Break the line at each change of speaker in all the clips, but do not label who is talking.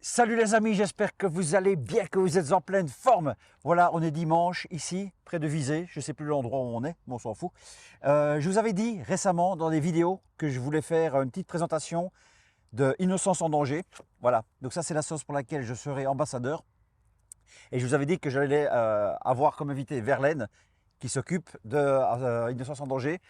Salut les amis, j'espère que vous allez bien, que vous êtes en pleine forme. Voilà, on est dimanche ici, près de Visé. Je ne sais plus l'endroit où on est, mais on s'en fout. Je vous avais dit récemment dans des vidéos que je voulais faire une petite présentation de Innocence en danger. Voilà, donc ça c'est la sauce pour laquelle je serai ambassadeur. Et je vous avais dit que j'allais avoir comme invité Verlaine, qui s'occupe de Innocence en danger.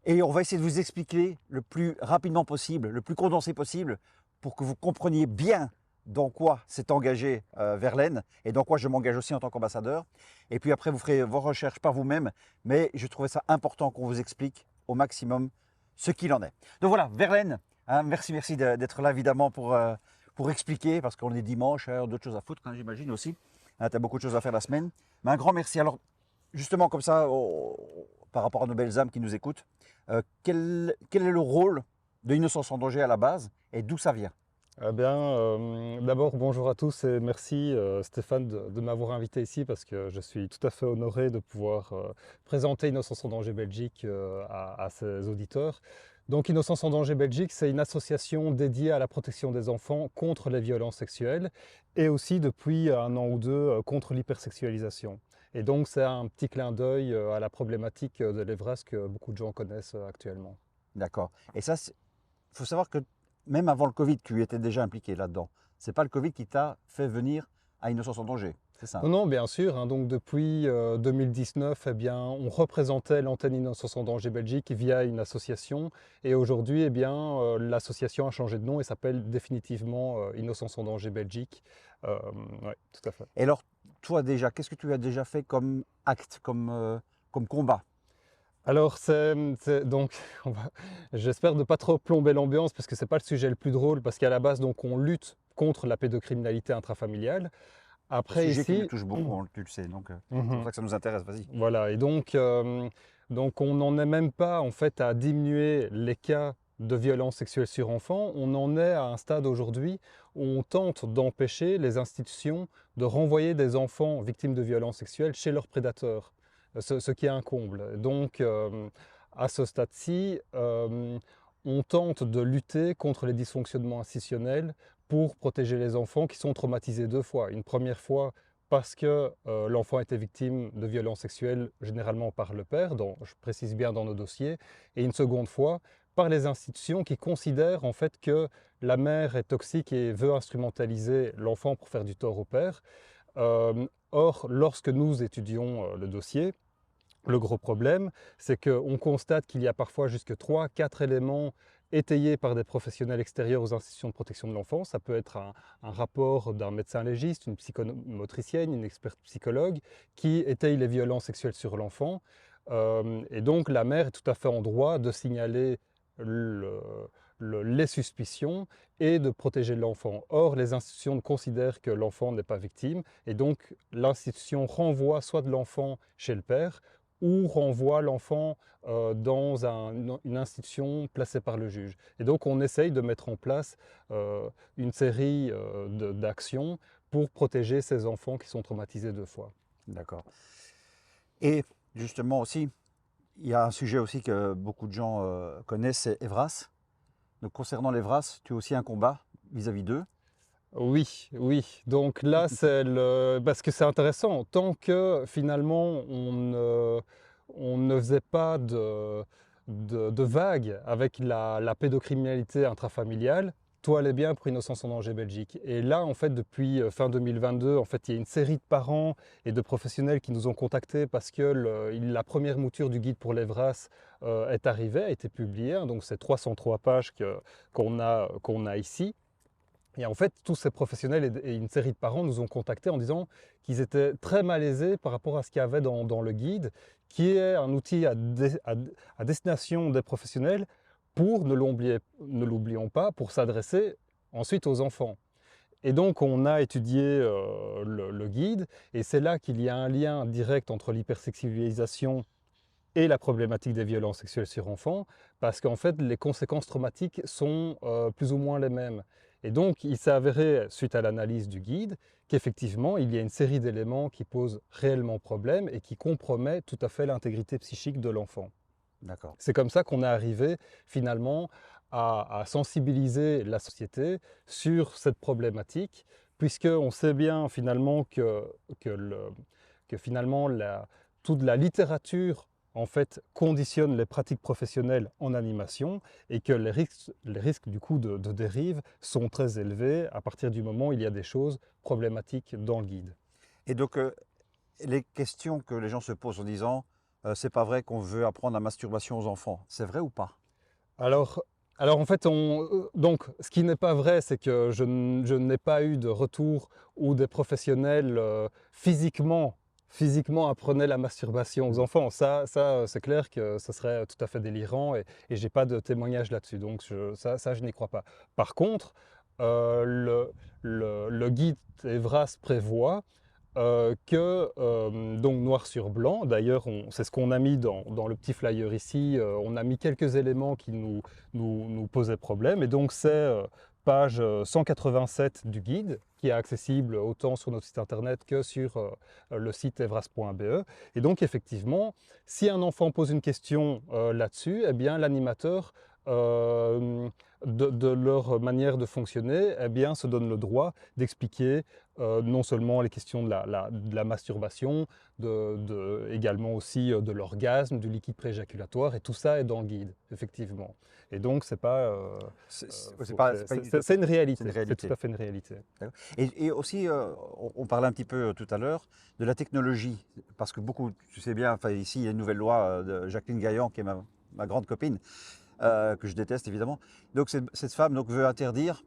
Et on va essayer de vous expliquer le plus rapidement possible, le plus condensé possible, pour que vous compreniez bien dans quoi s'est engagé Verlaine et dans quoi je m'engage aussi en tant qu'ambassadeur. Et puis après, vous ferez vos recherches par vous-même, mais je trouvais ça important qu'on vous explique au maximum ce qu'il en est. Donc voilà, Verlaine, hein, merci d'être là évidemment pour expliquer, parce qu'on est dimanche, hein, d'autres choses à foutre, hein, j'imagine aussi. Hein, tu as beaucoup de choses à faire la semaine. Mais un grand merci. Alors, justement comme ça, par rapport à nos belles âmes qui nous écoutent, quel est le rôle de Innocence en danger à la base et d'où ça vient?
Eh bien, d'abord, bonjour à tous et merci Stéphane de m'avoir invité ici parce que je suis tout à fait honoré de pouvoir présenter Innocence en danger Belgique à ses auditeurs. Donc Innocence en danger Belgique, c'est une association dédiée à la protection des enfants contre les violences sexuelles et aussi depuis un an ou deux contre l'hypersexualisation. Et donc c'est un petit clin d'œil à la problématique de l'EVRAS que beaucoup de gens connaissent actuellement.
D'accord. Et ça, il faut savoir que même avant le Covid, tu étais déjà impliqué là-dedans. C'est pas le Covid qui t'a fait venir à Innocence en danger, c'est ça?
Non, non, bien sûr, hein. Donc depuis 2019, eh bien, on représentait l'antenne Innocence en danger Belgique via une association. Et aujourd'hui, eh bien, l'association a changé de nom et s'appelle définitivement Innocence en danger Belgique. Ouais, tout à fait.
Et alors, toi déjà, qu'est-ce que tu as déjà fait comme acte, comme combat?
Alors, donc, j'espère ne pas trop plomber l'ambiance parce que c'est pas le sujet le plus drôle parce qu'à la base, donc, on lutte contre la pédocriminalité intrafamiliale.
Un
Après,
sujet qui nous
ici,
touche beaucoup, hein, tu le sais, donc c'est pour
Mhm.
ça que ça nous intéresse, vas-y.
Voilà, et donc on n'en est même pas en fait à diminuer les cas de violences sexuelles sur enfants, on en est à un stade aujourd'hui où on tente d'empêcher les institutions de renvoyer des enfants victimes de violences sexuelles chez leurs prédateurs, ce qui est un comble. Donc à ce stade-ci, on tente de lutter contre les dysfonctionnements institutionnels pour protéger les enfants qui sont traumatisés deux fois. Une première fois parce que l'enfant était victime de violences sexuelles, généralement par le père, je précise bien dans nos dossiers, et une seconde fois par les institutions qui considèrent en fait que la mère est toxique et veut instrumentaliser l'enfant pour faire du tort au père. Or, lorsque nous étudions le dossier, le gros problème, c'est qu'on constate qu'il y a parfois jusque 3, 4 éléments étayés par des professionnels extérieurs aux institutions de protection de l'enfance. Ça peut être un rapport d'un médecin légiste, une psychomotricienne, une experte psychologue qui étaye les violences sexuelles sur l'enfant. Et donc la mère est tout à fait en droit de signaler les suspicions et de protéger l'enfant. Or, les institutions considèrent que l'enfant n'est pas victime et donc l'institution renvoie soit de l'enfant chez le père ou renvoie l'enfant dans une institution placée par le juge. Et donc on essaye de mettre en place une série d'actions pour protéger ces enfants qui sont traumatisés deux fois.
D'accord. Et justement aussi, il y a un sujet aussi que beaucoup de gens connaissent, c'est Evras. Donc concernant l'Evras, tu as aussi un combat vis-à-vis d'eux.
Oui, oui. Donc là, parce que c'est intéressant. Tant que finalement on ne faisait pas de vagues avec la pédocriminalité intrafamiliale, tout allait bien pour Innocence en danger Belgique. Et là, en fait, depuis fin 2022, en fait, il y a une série de parents et de professionnels qui nous ont contactés parce que la première mouture du guide pour l'Evras est arrivée, a été publiée. Hein. Donc c'est 303 pages qu'on a ici. Et en fait, tous ces professionnels et une série de parents nous ont contactés en disant qu'ils étaient très malaisés par rapport à ce qu'il y avait dans le guide, qui est un outil à destination des professionnels pour, ne l'oublions pas, pour s'adresser ensuite aux enfants. Et donc, on a étudié le guide, et c'est là qu'il y a un lien direct entre l'hypersexualisation et la problématique des violences sexuelles sur enfants, parce qu'en fait, les conséquences traumatiques sont plus ou moins les mêmes. Et donc, il s'est avéré, suite à l'analyse du guide, qu'effectivement, il y a une série d'éléments qui posent réellement problème et qui compromettent tout à fait l'intégrité psychique de l'enfant.
D'accord.
C'est comme ça qu'on est arrivé finalement à sensibiliser la société sur cette problématique, puisqu'on sait bien finalement que finalement toute la littérature en fait conditionne les pratiques professionnelles en animation et que les risques du coup de dérive sont très élevés à partir du moment où il y a des choses problématiques dans le guide.
Et donc, les questions que les gens se posent en disant c'est pas vrai qu'on veut apprendre la masturbation aux enfants, c'est vrai ou pas?
Alors, alors en fait, donc, ce qui n'est pas vrai, c'est que je n'ai pas eu de retour où des professionnels physiquement apprenaient la masturbation aux
Mm.
enfants. C'est clair que ce serait tout à fait délirant et j'ai pas de témoignage là-dessus. Donc ça, je n'y crois pas. Par contre, le guide Evras prévoit donc noir sur blanc, d'ailleurs c'est ce qu'on a mis dans le petit flyer ici, on a mis quelques éléments qui nous posaient problème, et donc c'est page 187 du guide, qui est accessible autant sur notre site internet que sur le site evras.be. Et donc effectivement, si un enfant pose une question là-dessus, eh bien l'animateur de leur manière de fonctionner, eh bien, se donne le droit d'expliquer non seulement les questions de la masturbation, également aussi de l'orgasme, du liquide prééjaculatoire, et tout ça est dans le guide, effectivement. Et donc, c'est pas, c'est une réalité,
C'est une
c'est tout
réalité.
à fait une réalité.
D'accord. Et aussi, on parlait un petit peu tout à l'heure de la technologie, parce que beaucoup, tu sais bien, enfin, ici, il y a une nouvelle loi de Jacqueline Gaillan, qui est ma grande copine, que je déteste évidemment. Donc cette femme donc, veut interdire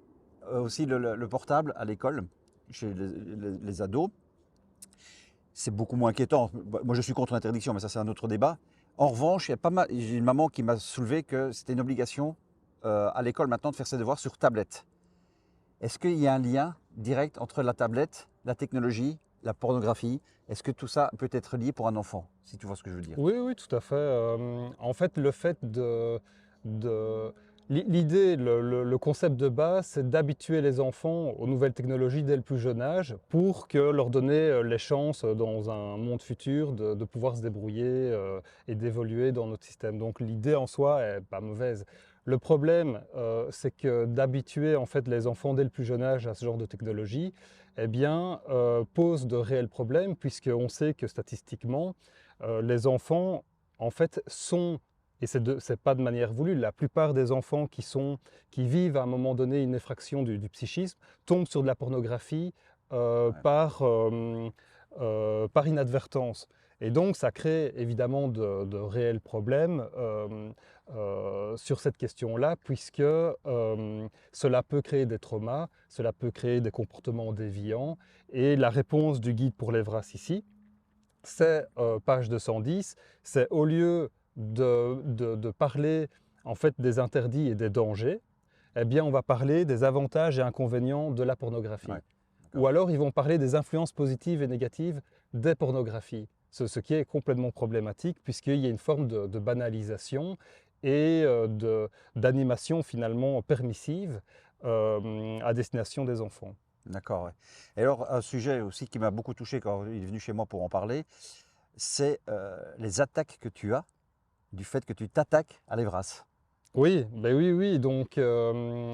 aussi le portable à l'école, chez les ados. C'est beaucoup moins inquiétant. Moi, je suis contre l'interdiction, mais ça, c'est un autre débat. En revanche, il y a pas mal, j'ai une maman qui m'a soulevé que c'était une obligation à l'école maintenant de faire ses devoirs sur tablette. Est-ce qu'il y a un lien direct entre la tablette, la technologie, la pornographie? Est-ce que tout ça peut être lié pour un enfant, si tu vois ce que je veux dire?
Oui, oui, tout à fait. En fait, le fait de- l'idée, le concept de base, c'est d'habituer les enfants aux nouvelles technologies dès le plus jeune âge pour que leur donner les chances dans un monde futur de pouvoir se débrouiller et d'évoluer dans notre système. Donc l'idée en soi est pas mauvaise. Le problème, c'est que d'habituer en fait les enfants dès le plus jeune âge à ce genre de technologie, eh bien, pose de réels problèmes, puisqu'on sait que statistiquement, les enfants, en fait, et c'est pas de manière voulue, la plupart des enfants qui vivent à un moment donné une effraction du psychisme tombent sur de la pornographie
Ouais.
par inadvertance. Et donc, ça crée évidemment de réels problèmes sur cette question-là, puisque cela peut créer des traumas, cela peut créer des comportements déviants. Et la réponse du guide pour l'Evras ici, c'est page 210, c'est au lieu de parler en fait des interdits et des dangers, eh bien on va parler des avantages et inconvénients de la pornographie.
Ouais,
Ou
d'accord.
alors ils vont parler des influences positives et négatives des pornographies, ce qui est complètement problématique puisqu'il y a une forme de banalisation et d'animation finalement permissive à destination des enfants.
D'accord, ouais. Et alors, un sujet aussi qui m'a beaucoup touché quand il est venu chez moi pour en parler, c'est les attaques que tu as, du fait que tu t'attaques à l'Evras.
Oui, ben oui, oui. Donc,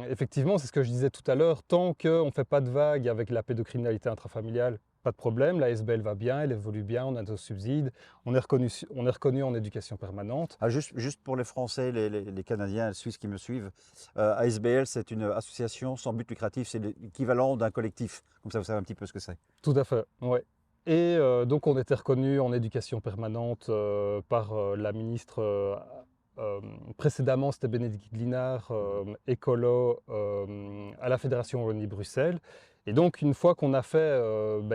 effectivement, c'est ce que je disais tout à l'heure. Tant qu'on ne fait pas de vagues avec la pédocriminalité intrafamiliale, pas de problème. La SBL va bien, elle évolue bien, on a nos subsides, on est reconnu en éducation permanente.
Ah, juste pour les Français, les Canadiens, les Suisses qui me suivent, ASBL, c'est une association sans but lucratif, c'est l'équivalent d'un collectif. Comme ça, vous savez un petit peu ce que c'est.
Tout à fait, ouais. Et donc, on était reconnu en éducation permanente par la ministre. Précédemment, c'était Bénédicte Glinard, écolo à la Fédération Wallonie-Bruxelles. Et donc, une fois qu'on a fait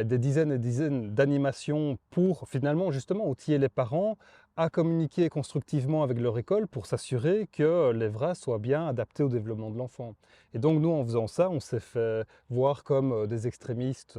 des dizaines et dizaines d'animations pour finalement justement outiller les parents à communiquer constructivement avec leur école pour s'assurer que l'EVRA soit bien adapté au développement de l'enfant. Et donc, nous, en faisant ça, on s'est fait voir comme des extrémistes.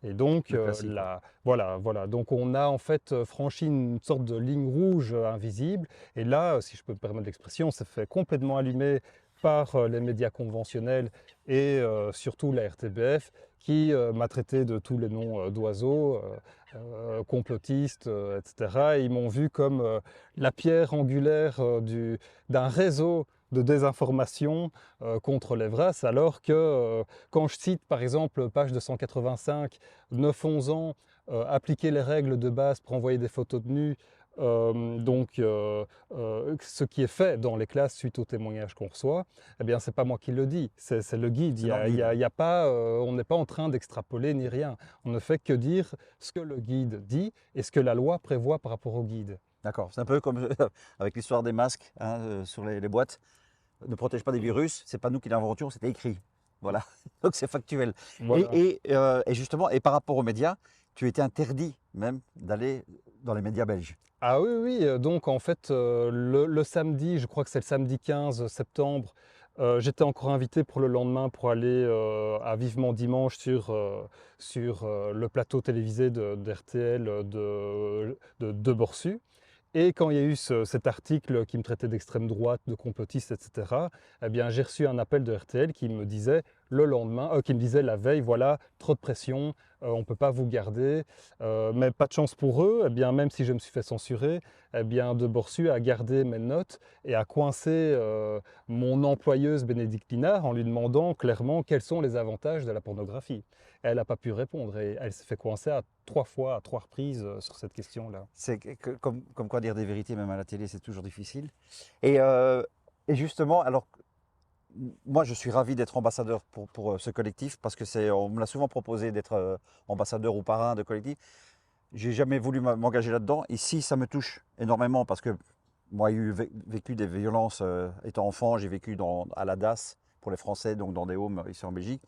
Et donc,
Le classique, quoi.
voilà. Donc, on a en fait franchi une sorte de ligne rouge invisible. Et là, si je peux me permettre l'expression, on s'est fait complètement allumer par les médias conventionnels et surtout la RTBF qui m'a traité de tous les noms d'oiseaux, complotistes, etc. Et ils m'ont vu comme la pierre angulaire d'un réseau de désinformation contre l'EVRAS, alors que quand je cite par exemple page 285, 9-11 ans, appliquer les règles de base pour envoyer des photos de nus, ce qui est fait dans les classes suite aux témoignages qu'on reçoit, eh bien c'est pas moi qui le dis, c'est le guide. Il y a pas, on n'est pas en train d'extrapoler ni rien. On ne fait que dire ce que le guide dit et ce que la loi prévoit par rapport au guide.
D'accord, c'est un peu comme avec l'histoire des masques hein, sur les boîtes. Ne protège pas des virus, c'est pas nous qui l'inventions, c'était écrit. Voilà, donc c'est factuel.
Voilà.
Et justement, et par rapport aux médias, tu étais interdit même d'aller dans les médias belges.
Ah oui, oui, donc en fait, le samedi, je crois que c'est le samedi 15 septembre, j'étais encore invité pour le lendemain pour aller à Vivement Dimanche sur le plateau télévisé d'RTL de Borsu. Et quand il y a eu cet article qui me traitait d'extrême droite, de complotiste, etc., eh bien, j'ai reçu un appel de RTL qui me disait le lendemain, qui me disait la veille, voilà, trop de pression, on ne peut pas vous garder. Mais pas de chance pour eux, eh bien, même si je me suis fait censurer, eh bien, de Borsu a gardé mes notes et a coincé mon employeuse Bénédicte Linard en lui demandant clairement quels sont les avantages de la pornographie. Elle n'a pas pu répondre et elle s'est fait coincer à 3 fois, à 3 reprises sur cette question-là.
C'est comme quoi dire des vérités, même à la télé, c'est toujours difficile. Et justement, alors, moi, je suis ravi d'être ambassadeur pour ce collectif parce que on me l'a souvent proposé d'être ambassadeur ou parrain de collectif. J'ai jamais voulu m'engager là-dedans. Ici, ça me touche énormément parce que moi, j'ai vécu des violences étant enfant. J'ai vécu à la DAS pour les Français, donc dans des homes ici en Belgique.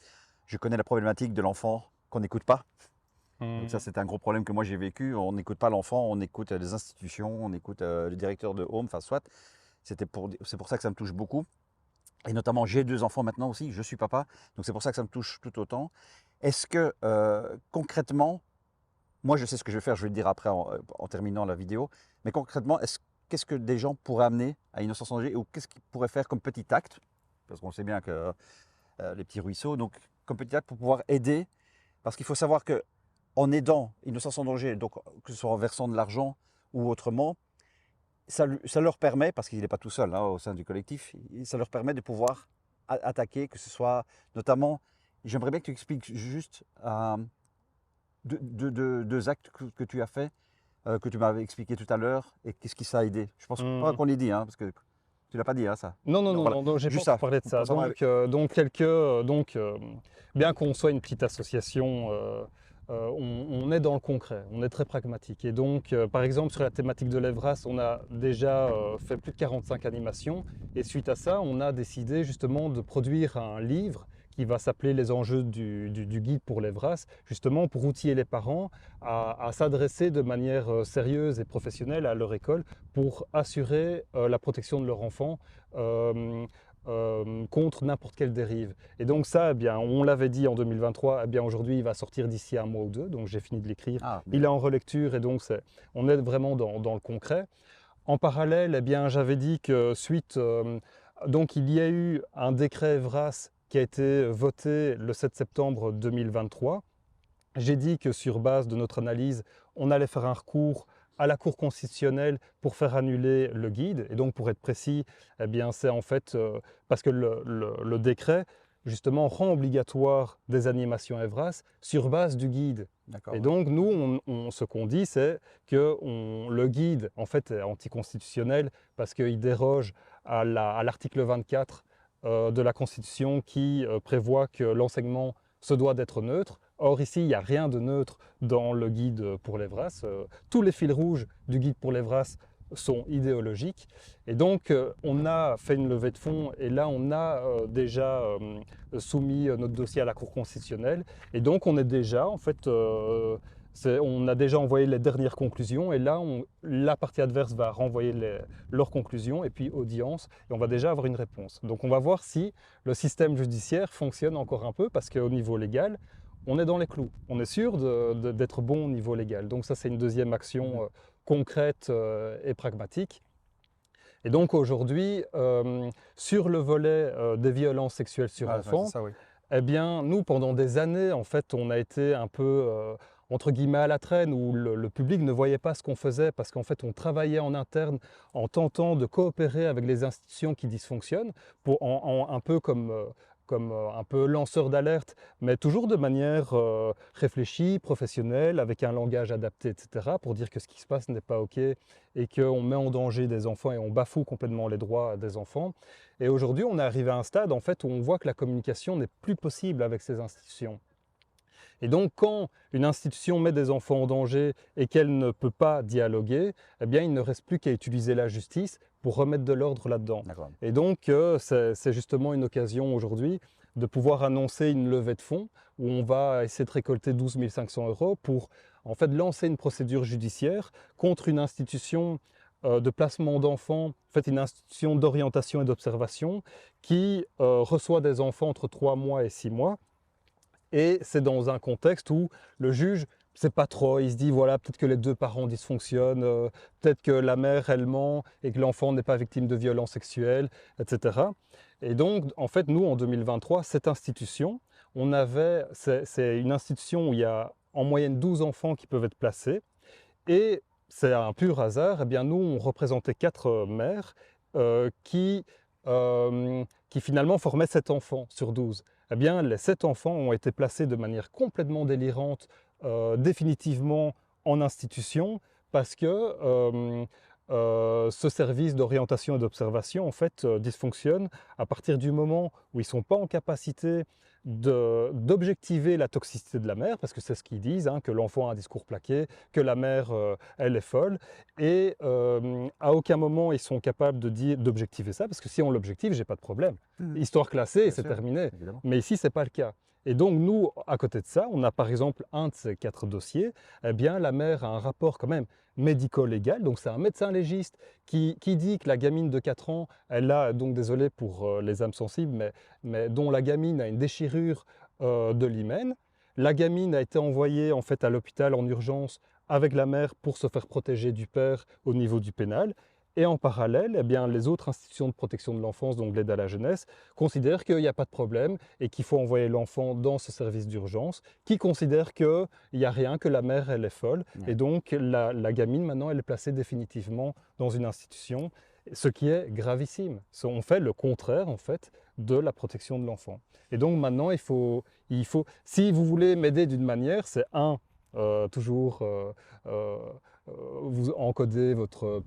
Je connais la problématique de l'enfant qu'on n'écoute pas. Donc ça, c'est un gros problème que moi j'ai vécu. On n'écoute pas l'enfant, on écoute les institutions, on écoute le directeur de home, enfin soit. C'est pour ça que ça me touche beaucoup. Et notamment, j'ai 2 enfants maintenant aussi, je suis papa. Donc c'est pour ça que ça me touche tout autant. Est-ce que concrètement, moi je sais ce que je vais faire, je vais le dire après en terminant la vidéo, mais concrètement, qu'est-ce que des gens pourraient amener à Innocence sans danger ou qu'est-ce qu'ils pourraient faire comme petit acte? Parce qu'on sait bien que les petits ruisseaux, donc comme petit acte pour pouvoir aider. Parce qu'il faut savoir que en aidant Innocence sans danger, donc que ce soit en versant de l'argent ou autrement, ça leur permet, parce qu'il n'est pas tout seul hein, au sein du collectif, ça leur permet de pouvoir attaquer, que ce soit notamment, j'aimerais bien que tu expliques juste 2 actes que tu as fait, que tu m'avais expliqué tout à l'heure, et qu'est-ce qui ça a aidé. Je pense pas qu'on l'ait dit, hein, parce que tu l'as pas dit, hein, ça.
Non, non, non,
Voilà.
non, j'ai
Juste
pas
ça.
parlé de ça. Bien qu'on soit une petite association, on est dans le concret, on est très pragmatique. Et donc, par exemple, sur la thématique de l'EVRAS, on a déjà fait plus de 45 animations. Et suite à ça, on a décidé justement de produire un livre qui va s'appeler Les enjeux du guide pour l'EVRAS, justement pour outiller les parents à s'adresser de manière sérieuse et professionnelle à leur école pour assurer la protection de leur enfant contre n'importe quelle dérive. Et donc ça, eh bien, on l'avait dit en 2023, eh bien, aujourd'hui il va sortir d'ici 1 mois ou 2, donc j'ai fini de l'écrire. Il est en relecture et donc on est vraiment dans le concret. En parallèle, eh bien, j'avais dit que donc il y a eu un décret EVRAS qui a été voté le 7 septembre 2023. J'ai dit que sur base de notre analyse, on allait faire un recours à la Cour constitutionnelle pour faire annuler le guide. Et donc, pour être précis, eh bien, c'est en fait parce que le décret, justement, rend obligatoire des animations EVRAS sur base du guide. Et donc, nous, ce qu'on dit, c'est que le guide, en fait, est anticonstitutionnel parce qu'il déroge à l'article 24 de la Constitution qui prévoit que l'enseignement se doit d'être neutre. Or ici, il n'y a rien de neutre dans le guide pour l'EVRAS. Tous les fils rouges du guide pour l'EVRAS sont idéologiques. Et donc, on a fait une levée de fonds et là, on a déjà soumis notre dossier à la Cour constitutionnelle. Et donc, on est déjà, en fait, on a déjà envoyé les dernières conclusions et là, la partie adverse va renvoyer leurs conclusions et puis audience et on va déjà avoir une réponse. Donc on va voir si le système judiciaire fonctionne encore un peu parce qu'au niveau légal, on est dans les clous. On est sûr d'être bon au niveau légal. Donc ça, c'est une deuxième action concrète et pragmatique. Et donc aujourd'hui, sur le volet des violences sexuelles sur enfants,
ça, oui.
eh bien, nous, pendant des années, en fait, on a été un peu entre guillemets à la traîne, où le public ne voyait pas ce qu'on faisait, parce qu'en fait on travaillait en interne en tentant de coopérer avec les institutions qui dysfonctionnent, un peu comme un peu lanceur d'alerte, mais toujours de manière réfléchie, professionnelle, avec un langage adapté, etc., pour dire que ce qui se passe n'est pas OK et qu'on met en danger des enfants et on bafoue complètement les droits des enfants. Et aujourd'hui, on est arrivé à un stade en fait, où on voit que la communication n'est plus possible avec ces institutions. Et donc, quand une institution met des enfants en danger et qu'elle ne peut pas dialoguer, eh bien, il ne reste plus qu'à utiliser la justice pour remettre de l'ordre là-dedans.
D'accord.
Et donc, c'est justement une occasion aujourd'hui de pouvoir annoncer une levée de fonds où on va essayer de récolter 12 500 € pour en fait lancer une procédure judiciaire contre une institution de placement d'enfants, en fait une institution d'orientation et d'observation qui reçoit des enfants entre 3 mois et 6 mois. Et c'est dans un contexte où le juge, c'est pas trop, il se dit voilà, peut-être que les deux parents dysfonctionnent, peut-être que la mère elle ment et que l'enfant n'est pas victime de violences sexuelles, etc. Et donc, en fait, nous en 2023, cette institution, c'est une institution où il y a en moyenne 12 enfants qui peuvent être placés. Et c'est un pur hasard, eh bien nous on représentait 4 mères qui finalement formaient 7 enfants sur 12. Eh bien les 7 enfants ont été placés de manière complètement délirante, définitivement en institution, parce que ce service d'orientation et d'observation en fait dysfonctionne à partir du moment où ils ne sont pas en capacité d'objectiver la toxicité de la mère, parce que c'est ce qu'ils disent, hein, que l'enfant a un discours plaqué, que la mère, elle est folle, et à aucun moment ils sont capables d'objectiver ça, parce que si on l'objective, j'ai pas de problème. Histoire classée, et
Bien
c'est
sûr,
terminé.
évidemment.
Mais ici, c'est pas le cas. Et donc nous, à côté de ça, on a par exemple un de ces 4 dossiers, eh bien la mère a un rapport quand même médico-légal, donc c'est un médecin légiste qui dit que la gamine de 4 ans, elle a, donc désolé pour les âmes sensibles, mais dont la gamine a une déchirure de l'hymen. La gamine a été envoyée en fait à l'hôpital en urgence avec la mère pour se faire protéger du père au niveau du pénal. Et en parallèle, eh bien, les autres institutions de protection de l'enfance, donc l'aide à la jeunesse, considèrent qu'il n'y a pas de problème et qu'il faut envoyer l'enfant dans ce service d'urgence, qui considèrent qu'il n'y a rien, que la mère, elle est folle.
Ouais.
Et donc, la gamine, maintenant, elle est placée définitivement dans une institution, ce qui est gravissime. On fait le contraire, en fait, de la protection de l'enfant. Et donc, maintenant, si vous voulez m'aider d'une manière, c'est toujours vous encodez votre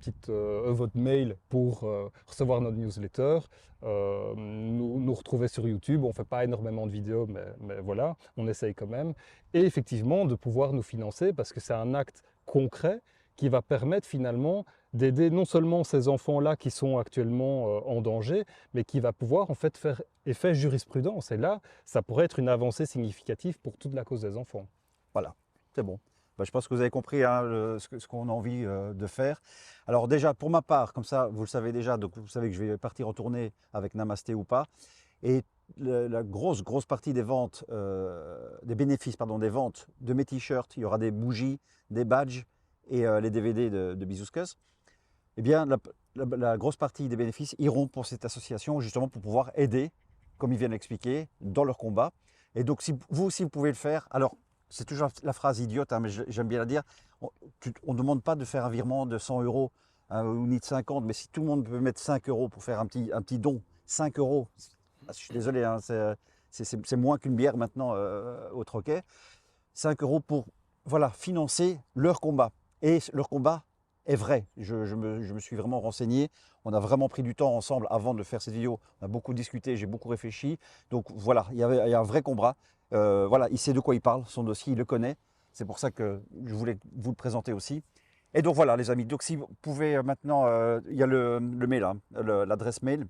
mail pour recevoir notre newsletter, nous retrouver sur YouTube. On ne fait pas énormément de vidéos, mais voilà, on essaye quand même. Et effectivement, de pouvoir nous financer, parce que c'est un acte concret qui va permettre finalement d'aider non seulement ces enfants-là qui sont actuellement en danger, mais qui va pouvoir en fait faire effet jurisprudence. Et là, ça pourrait être une avancée significative pour toute la cause des enfants.
Voilà, c'est bon. Je pense que vous avez compris hein, ce qu'on a envie de faire. Alors déjà, pour ma part, comme ça, vous le savez déjà, donc vous savez que je vais partir en tournée avec Namasté ou pas. Et la grosse partie des ventes, des bénéfices, pardon, des ventes de mes t-shirts, il y aura des bougies, des badges et les DVD de Bizouskas. Eh bien, la grosse partie des bénéfices iront pour cette association, justement pour pouvoir aider, comme ils viennent l'expliquer, dans leur combat. Et donc, si vous aussi, vous pouvez le faire. Alors, c'est toujours la phrase idiote, hein, mais j'aime bien la dire. On ne demande pas de faire un virement de 100 € hein, ou ni de 50, mais si tout le monde peut mettre 5 € pour faire un petit don, 5 €, je suis désolé, hein, c'est moins qu'une bière maintenant au troquet. 5 € pour voilà, financer leur combat. Et leur combat est vrai. Je me suis vraiment renseigné. On a vraiment pris du temps ensemble avant de faire cette vidéo. On a beaucoup discuté, j'ai beaucoup réfléchi. Donc voilà, il y a un vrai combat. Voilà, il sait de quoi il parle, son dossier, il le connaît. C'est pour ça que je voulais vous le présenter aussi. Et donc voilà les amis, donc si vous pouvez maintenant, il y a le mail, hein, l'adresse mail,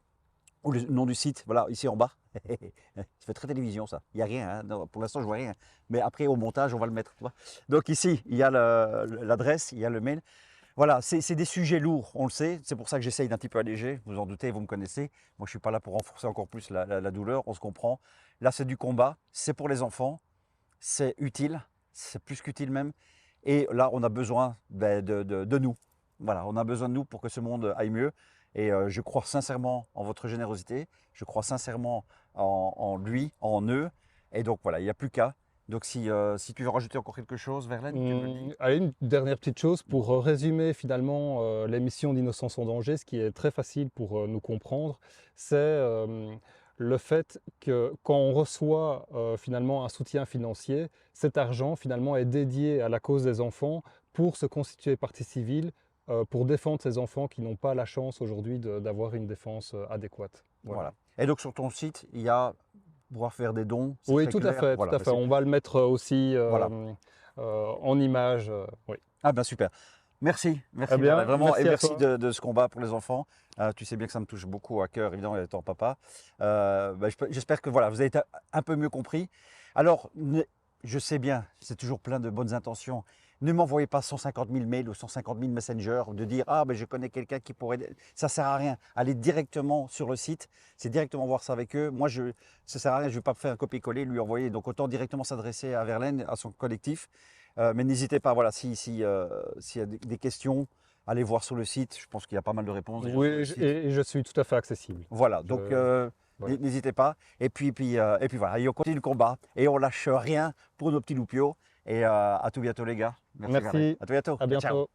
ou le nom du site, voilà, ici en bas. Ça fait très télévision ça, il n'y a rien, hein. Non, pour l'instant je vois rien. Mais après au montage on va le mettre. Tu vois. Donc ici, il y a l'adresse, il y a le mail. Voilà, c'est des sujets lourds, on le sait. C'est pour ça que j'essaye d'un petit peu alléger. Vous en doutez, vous me connaissez. Moi, je ne suis pas là pour renforcer encore plus la douleur, on se comprend. Là, c'est du combat, c'est pour les enfants, c'est utile, c'est plus qu'utile même. Et là, on a besoin de nous. Voilà, on a besoin de nous pour que ce monde aille mieux. Et je crois sincèrement en votre générosité. Je crois sincèrement en lui, en eux. Et donc voilà, il n'y a plus qu'à. Donc si tu veux rajouter encore quelque chose, Verlaine, tu me le dis.
Allez, une dernière petite chose pour résumer finalement l'émission d'Innocence en danger, ce qui est très facile pour nous comprendre, c'est le fait que quand on reçoit finalement un soutien financier, cet argent finalement est dédié à la cause des enfants pour se constituer partie civile, pour défendre ces enfants qui n'ont pas la chance aujourd'hui d'avoir une défense adéquate.
Voilà. Et donc sur ton site, il y a pouvoir faire des dons. C'est
Oui,
très
tout à
clair.
fait,
Voilà,
tout à fait. On va le mettre aussi
Voilà.
en image. Oui.
Ah ben super. Merci, merci
Très bien,
Verlaine, vraiment,
merci
et
à
merci
toi.
de ce combat pour les enfants. Tu sais bien que ça me touche beaucoup à cœur, évidemment, étant papa. J'espère que voilà, vous avez été un peu mieux compris. Alors, je sais bien, c'est toujours plein de bonnes intentions. Ne m'envoyez pas 150 000 mails ou 150 000 messengers de dire ah ben je connais quelqu'un qui pourrait. Ça sert à rien. Allez directement sur le site, c'est directement voir ça avec eux. Moi, ça sert à rien. Je ne vais pas faire un copier-coller, lui envoyer. Donc autant directement s'adresser à Verlaine, à son collectif. Mais n'hésitez pas, voilà, s'il y a des questions, allez voir sur le site. Je pense qu'il y a pas mal de réponses déjà sur le
Oui,
site.
et je suis tout à fait accessible.
Voilà, donc
Voilà.
n'hésitez pas. Et puis voilà, et on continue le combat et on lâche rien pour nos petits loupiaux. Et à tout bientôt les gars. Merci Verlaine.
Merci,
À tout bientôt.
à
Ciao.
bientôt.